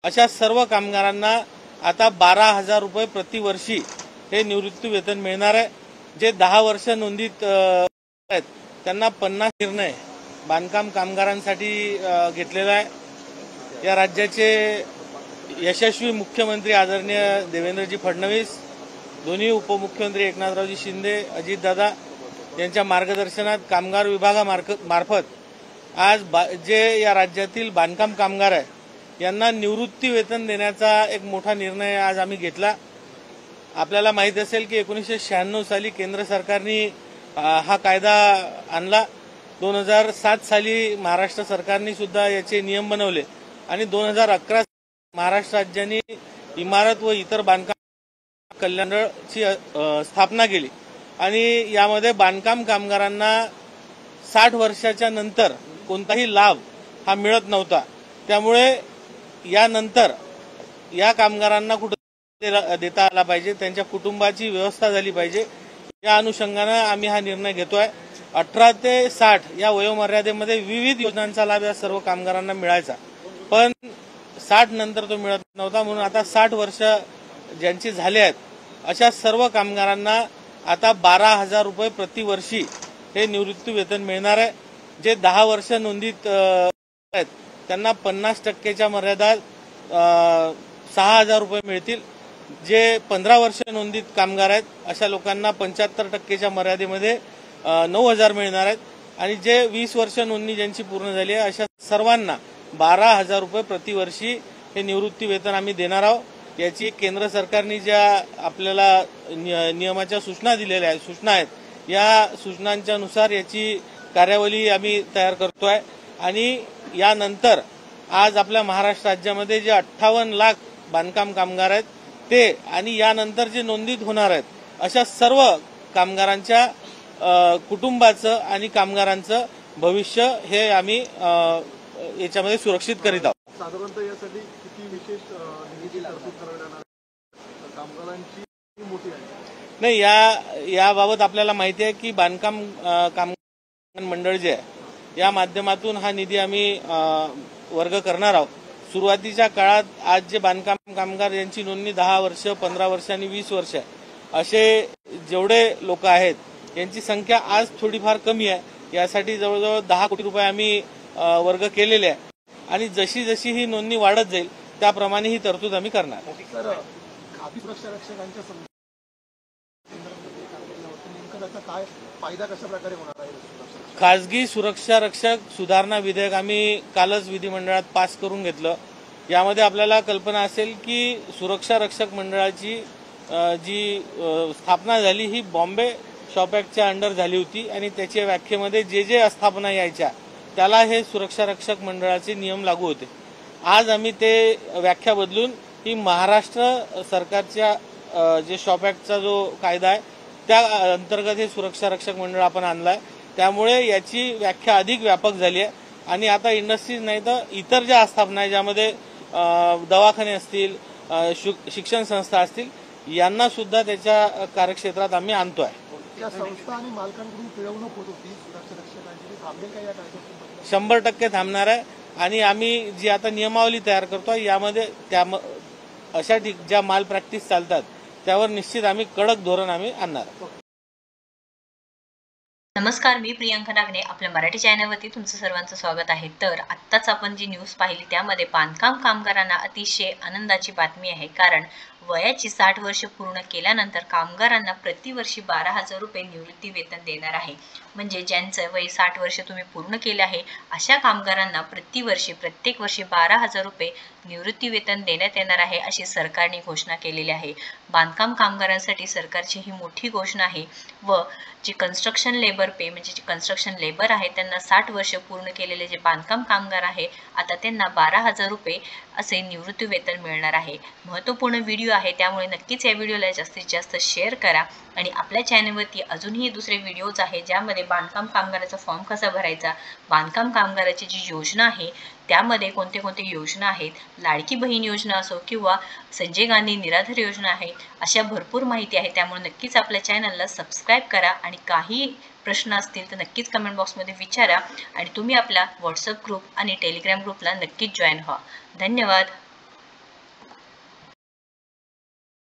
अशा सर्व कामगारांना आता 12,000 रुपये प्रतिवर्षी हे निवृत्ती वेतन मिळणार आहे। जे 10 वर्ष नोंदीत आहेत त्यांना 50 निर्णय बांधकाम कामगारांसाठी घेतलेला आहे। या राज्याचे यशस्वी मुख्यमंत्री आदरणीय देवेंद्रजी फडणवीस, दोन्ही उपमुख्यमंत्री एकनाथरावजी शिंदे, अजितदादा यांच्या मार्गदर्शनात कामगार विभागामार्फत आज जे या राज्यातील बांधकाम कामगार आहे यांना निवृत्ती वेतन देण्याचा एक मोठा निर्णय आज आम्ही घेतला। आपल्याला माहित असेल की 1996 साली केंद्र सरकारने हा कायदा आणला। 2007 साली महाराष्ट्र सरकारने सुद्धा याचे नियम बनवले आणि 2011 महाराष्ट्र राज्याने इमारत व इतर बांधकाम कल्याण मंडळाची स्थापना केली आणि यामध्ये बांधकाम कामगारांना 60 वर्षाच्या नंतर कोणताही लाभ हा मिळत नव्हता। त्यामुळे यानंतर या कामगारांना कुठे देता आला पाहिजे, त्यांच्या कुटुंबाची व्यवस्था झाली पाहिजे, या अनुषंगाने आम्ही हा निर्णय घेतोय। 18 ते 60 या वयोमर्यादेमध्ये विविध योजनांचा लाभ या सर्व कामगारांना मिळायचा, पण 60 नंतर तो मिळत नव्हता। म्हणून आता 60 वर्ष ज्यांची झाले आहेत अशा सर्व कामगारांना आता 12,000 रुपये प्रतिवर्षी हे निवृत्ती वेतन मिळणार आहे। जे 10 वर्ष नोंदीत आहेत त्यांना 50% मर्यादात 6,000 रुपये मिळतील। जे 15 वर्ष नोंदीत कामगार आहेत अशा लोकांना 75% मर्यादेमध्ये 9,000 मिळणार आहेत आणि जे 20 वर्ष नोंदणी ज्यांची पूर्ण झाली आहे अशा सर्वांना 12,000 रुपये प्रतिवर्षी हे निवृत्ती वेतन आम्ही देणार आहोत। याची केंद्र सरकारने ज्या आपल्याला नियमाच्या सूचना दिलेल्या आहेत या सूचनांच्या नुसार याची कार्यावली आम्ही तयार करतोय आणि यानंतर आज आपल्या महाराष्ट्र राज्यामध्ये जे 58 लाख बांधकाम कामगार आहेत ते आणि यानंतर जे नोंदीत होणार आहेत अशा सर्व कामगारांच्या कुटुंबाचं आणि कामगारांचं भविष्य हे आम्ही याच्यामध्ये सुरक्षित करीत आहोत। साधारणतः यासाठी किती विशेष निधी तरतूद करण्यात येणार कामगारांची मोठी आहे? नाही, याबाबत आपल्याला माहिती आहे की बांधकाम कामगार मंडळ जे आहे या माध्यमातून हा निधी आम्ही वर्ग करणार आहोत। सुरुवातीच्या काळात आज जे बांधकाम कामगार यांची नोंदणी 10 वर्ष, 15 वर्ष आणि 20 वर्ष आहे असे जेवढे लोक आहेत यांची संख्या आज थोडीफार कमी आहे। यासाठी जवळजवळ 10 कोटी रुपये आम्ही वर्ग केलेले आहे आणि जशी जशी ही नोंदणी वाढत जाईल त्याप्रमाणे ही तरतूद आम्ही करणार। खादी सुरक्षा रक्षकांच्या काय फायदा कशा प्रकारे होणार आहे? खासगी सुरक्षा रक्षक सुधारणा विधेयक आम्ही कालच विधिमंडळात पास करून घेतलं। यामध्ये आपल्याला कल्पना असेल की सुरक्षा रक्षक मंडळाची जी स्थापना झाली ही बॉम्बे शॉप ॲक्टच्या अंडर झाली होती आणि त्याच्या व्याख्येमध्ये जे आस्थापना यायच्या त्याला हे सुरक्षा रक्षक मंडळाचे नियम लागू होते। आज आम्ही ते व्याख्या बदलून ही महाराष्ट्र सरकारच्या जे शॉप ॲक्टचा जो कायदा आहे त्या अंतर्गत हे सुरक्षा रक्षक मंडळ आपण आणलाय। त्यामुळे याची व्याख्या अधिक व्यापक झाली आहे आणि आता इंडस्ट्रीज नाही तर इतर ज्या आस्थापना आहे ज्यामध्ये दवाखाने असतील, शिक्षण संस्था असतील यांना सुद्धा त्याच्या कार्यक्षेत्रात आम्ही आणतोय। या संस्था आणि मालकांकडून पिळवणूक होत होती सुरक्षा रक्षकांची, थांबेल का या कायद्यातून? 100% थांबणार आहे आणि आम्ही जी आता नियमावली तयार करतोय यामध्ये अशा ज्या माल प्रॅक्टिस चालतात त्यावर निश्चित आम्ही कडक धोरण आम्ही आणणार। नमस्कार, मी प्रियांका नागणे, आपल्या मराठी चॅनलवरती तुमचं सर्वांचं स्वागत आहे। तर आत्ताच आपण जी न्यूज पाहिली त्यामध्ये बांधकाम कामगारांना अतिशय आनंदाची बातमी आहे, कारण वयाची 60 वर्ष पूर्ण केल्यानंतर कामगारांना प्रतिवर्षी 12,000 रुपये निवृत्ती वेतन देणार आहे। म्हणजे ज्यांचं वय 60 वर्ष तुम्ही पूर्ण केले आहे अशा कामगारांना प्रतिवर्षी प्रत्येक वर्षी 12,000 रुपये निवृत्ती वेतन देण्यात येणार आहे अशी सरकारने घोषणा केलेली आहे। बांधकाम कामगारांसाठी सरकारची ही मोठी घोषणा आहे व जे कन्स्ट्रक्शन लेबर पे म्हणजे जे कन्स्ट्रक्शन लेबर आहे त्यांना 60 वर्ष पूर्ण केलेले जे बांधकाम कामगार आहे आता त्यांना 12,000 रुपये असे निवृत्ती वेतन मिळणार आहे। महत्त्वपूर्ण व्हिडिओ आहे त्यामुळे नक्कीच या व्हिडिओला जास्तीत जास्त शेअर करा आणि आपल्या चॅनलवरती अजूनही दुसरे व्हिडिओज आहे ज्यामध्ये बांधकाम कामगाराचा फॉर्म कसा भरायचा, बांधकाम कामगाराची जी योजना आहे त्यामध्ये कोणते कोणते योजना आहेत, लाडकी बहीण योजना असो किंवा संजय गांधी निराधार योजना आहे, अशा भरपूर माहिती आहे। त्यामुळे नक्कीच आपल्या चॅनलला सबस्क्राईब करा आणि काही प्रश्न असतील तर नक्कीच कमेंट बॉक्समध्ये विचारा आणि तुम्ही आपला व्हॉट्सअप ग्रुप आणि टेलिग्राम ग्रुपला नक्कीच जॉईन व्हा। धन्यवाद।